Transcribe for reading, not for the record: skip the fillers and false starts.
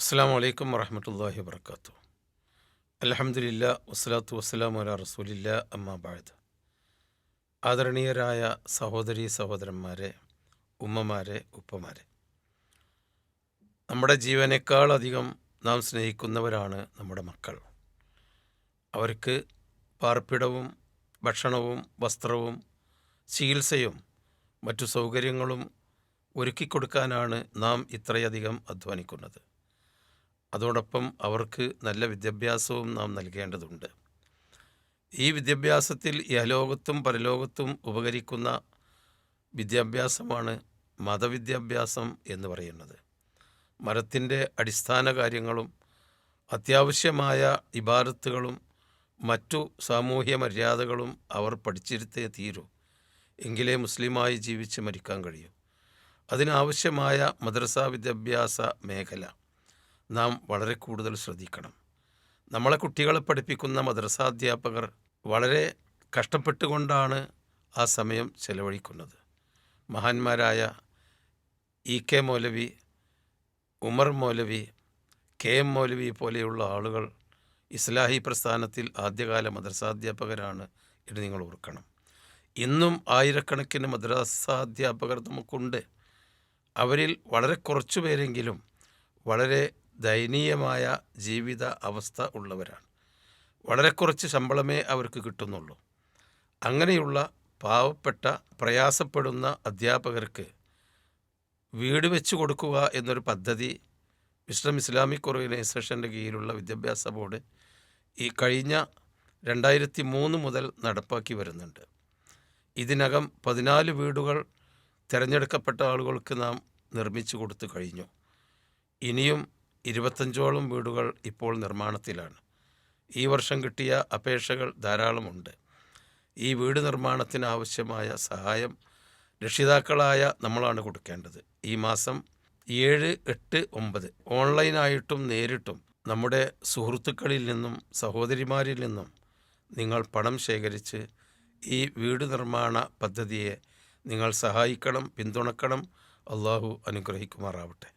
അസ്സാം വലൈക്കും വറഹമത്തല്ലാഹി വാബർക്കാത്തു. അൽഹംദുലില്ലാ വസ്സലാത്തു വസ്സലാമു അലാ റസൂലില്ലാ അമ്മാ ബഅദ്. ആദരണീയരായ സഹോദരീ സഹോദരന്മാരെ, ഉമ്മമാരെ, ഉപ്പമാരെ, നമ്മുടെ ജീവനേക്കാളധികം നാം സ്നേഹിക്കുന്നവരാണ് നമ്മുടെ മക്കൾ. അവർക്ക് പാർപ്പിടവും ഭക്ഷണവും വസ്ത്രവും ചികിത്സയും മറ്റു സൗകര്യങ്ങളും ഒരുക്കിക്കൊടുക്കാനാണ് നാം ഇത്രയധികം അധ്വാനിക്കുന്നത്. അതോടൊപ്പം അവർക്ക് നല്ല വിദ്യാഭ്യാസവും നാം നൽകേണ്ടതുണ്ട്. ഈ വിദ്യാഭ്യാസത്തിൽ ഇഹലോകത്തും പരലോകത്തും ഉപകരിക്കുന്ന വിദ്യാഭ്യാസമാണ് മതവിദ്യാഭ്യാസം എന്ന് പറയുന്നത്. മതത്തിൻ്റെ അടിസ്ഥാന കാര്യങ്ങളും അത്യാവശ്യമായ ഇബാദത്തുകളും മറ്റു സാമൂഹ്യ മര്യാദകളും അവർ പഠിച്ചിരുത്തേ തീരൂ, എങ്കിലേ മുസ്ലിമായി ജീവിച്ച് മരിക്കാൻ കഴിയൂ. അതിനാവശ്യമായ മദ്രസാ വിദ്യാഭ്യാസ മേഖല നാം വളരെ കൂടുതൽ ശ്രദ്ധിക്കണം. നമ്മളെ കുട്ടികളെ പഠിപ്പിക്കുന്ന മദ്രസാധ്യാപകർ വളരെ കഷ്ടപ്പെട്ടുകൊണ്ടാണ് ആ സമയം ചെലവഴിക്കുന്നത്. മഹാന്മാരായ ഇ.കെ. മൗലവി, ഉമർ മൗലവി, കെ.എം. മൗലവി പോലെയുള്ള ആളുകൾ ഇസ്ലാഹി പ്രസ്ഥാനത്തിൽ ആദ്യകാല മദ്രസാധ്യാപകരാണ് എന്ന് നിങ്ങൾ ഓർക്കണം. ഇന്നും ആയിരക്കണക്കിന് മദ്രസാധ്യാപകർ നമുക്കുണ്ട്. അവരിൽ വളരെ കുറച്ചു പേരെങ്കിലും വളരെ ദയനീയമായ ജീവിത അവസ്ഥ ഉള്ളവരാണ്. വളരെ കുറച്ച് ശമ്പളമേ അവർക്ക് കിട്ടുന്നുള്ളൂ. അങ്ങനെയുള്ള പാവപ്പെട്ട പ്രയാസപ്പെടുന്ന അധ്യാപകർക്ക് വീട് വെച്ച് കൊടുക്കുക എന്നൊരു പദ്ധതി വിസ്ഡം ഇസ്ലാമിക് ഓർഗനൈസേഷൻ്റെ കീഴിലുള്ള വിദ്യാഭ്യാസ ബോർഡ് ഈ കഴിഞ്ഞ 2003 മുതൽ നടപ്പാക്കി വരുന്നുണ്ട്. ഇതിനകം 14 വീടുകൾ തിരഞ്ഞെടുക്കപ്പെട്ട ആളുകൾക്ക് നാം നിർമ്മിച്ചു കൊടുത്തു കഴിഞ്ഞു. ഇനിയും 25ഓളം വീടുകൾ ഇപ്പോൾ നിർമ്മാണത്തിലാണ്. ഈ വർഷം കിട്ടിയ അപേക്ഷകൾ ധാരാളമുണ്ട്. ഈ വീട് നിർമ്മാണത്തിന് ആവശ്യമായ സഹായം രക്ഷിതാക്കളായ നമ്മളാണ് കൊടുക്കേണ്ടത്. ഈ മാസം 7, 8, 9 ഓൺലൈനായിട്ടും നേരിട്ടും നമ്മുടെ സുഹൃത്തുക്കളിൽ നിന്നും സഹോദരിമാരിൽ നിന്നും നിങ്ങൾ പണം ശേഖരിച്ച് ഈ വീട് നിർമ്മാണ പദ്ധതിയെ നിങ്ങൾ സഹായിക്കണം, പിന്തുണക്കണം. അള്ളാഹു അനുഗ്രഹിക്കുമാറാവട്ടെ.